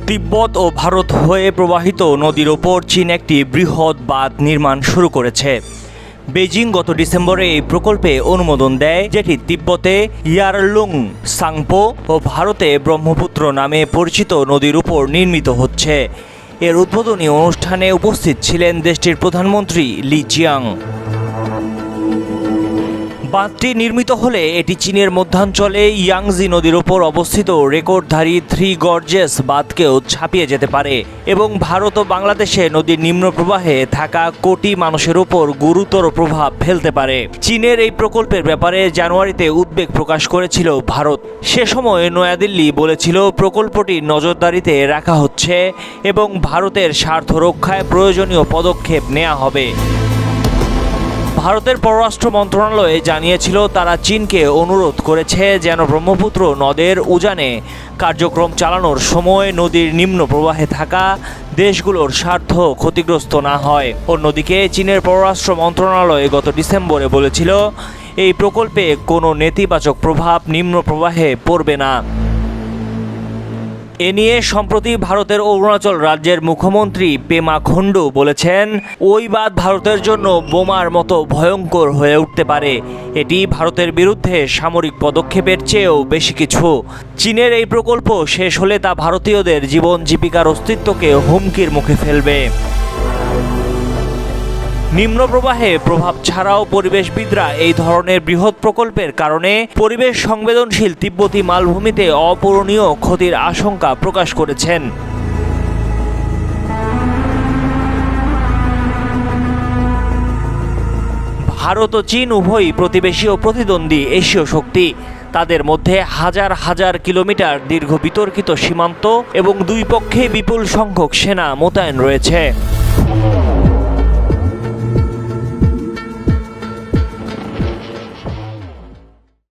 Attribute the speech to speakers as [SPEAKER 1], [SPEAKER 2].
[SPEAKER 1] তিব্বত ও ভারত হয়ে প্রবাহিত নদীর ওপর চীন একটি বৃহৎ বাঁধ নির্মাণ শুরু করেছে। বেজিং গত ডিসেম্বরে এই প্রকল্পে অনুমোদন দেয়, যেটি তিব্বতে ইয়ারলুং সাংপো ও ভারতে ব্রহ্মপুত্র নামে পরিচিত নদীর উপর নির্মিত হচ্ছে। এর উদ্বোধনী অনুষ্ঠানে উপস্থিত ছিলেন দেশটির প্রধানমন্ত্রী লি চিয়াং। বাঁধটি নির্মিত হলে এটি চীনের মধ্যাঞ্চলে ইয়াংজি নদীর ওপর অবস্থিত রেকর্ডধারী থ্রি গর্জেস বাঁধকেও ছাপিয়ে যেতে পারে এবং ভারত ও বাংলাদেশে নদীর নিম্ন প্রবাহে থাকা কোটি মানুষের ওপর গুরুতর প্রভাব ফেলতে পারে। চীনের এই প্রকল্পের ব্যাপারে জানুয়ারিতে উদ্বেগ প্রকাশ করেছিল ভারত। সে সময় নয়াদিল্লি বলেছিল প্রকল্পটি নজরদারিতে রাখা হচ্ছে এবং ভারতের স্বার্থ রক্ষায় প্রয়োজনীয় পদক্ষেপ নেওয়া হবে। ভারতের পররাষ্ট্র মন্ত্রণালয় জানিয়েছিল, তারা চীনকে অনুরোধ করেছে যেন ব্রহ্মপুত্র নদের উজানে কার্যক্রম চালানোর সময় নদীর নিম্ন প্রবাহে থাকা দেশগুলোর স্বার্থ ক্ষতিগ্রস্ত না হয়। অন্যদিকে চীনের পররাষ্ট্র মন্ত্রণালয় গত ডিসেম্বরে বলেছিল, এই প্রকল্পে কোনো নেতিবাচক প্রভাব নিম্ন প্রবাহে পড়বে না। এ নিয়ে সম্প্রতি ভারতের অরুণাচল রাজ্যের মুখ্যমন্ত্রী পেমা খন্ডু বলেছেন, ওই বাঁধ ভারতের জন্য বোমার মতো ভয়ঙ্কর হয়ে উঠতে পারে। এটি ভারতের বিরুদ্ধে সামরিক পদক্ষেপের চেয়েও বেশি কিছু। চীনের এই প্রকল্প শেষ হলে তা ভারতীয়দের জীবন জীবিকার অস্তিত্বকে হুমকির মুখে ফেলবে। নিম্ন প্রবাহে প্রভাব ছাড়াও পরিবেশবিদরা এই ধরনের বৃহৎ প্রকল্পের কারণে পরিবেশ সংবেদনশীল তিব্বতী মালভূমিতে অপূরণীয় ক্ষতির আশঙ্কা প্রকাশ করেছেন। ভারত ও চীন উভয়ই প্রতিবেশী ও প্রতিদ্বন্দ্বী এশীয় শক্তি। তাদের মধ্যে হাজার হাজার কিলোমিটার দীর্ঘ বিতর্কিত সীমান্ত এবং দুই পক্ষে বিপুল সংখ্যক সেনা মোতায়েন রয়েছে।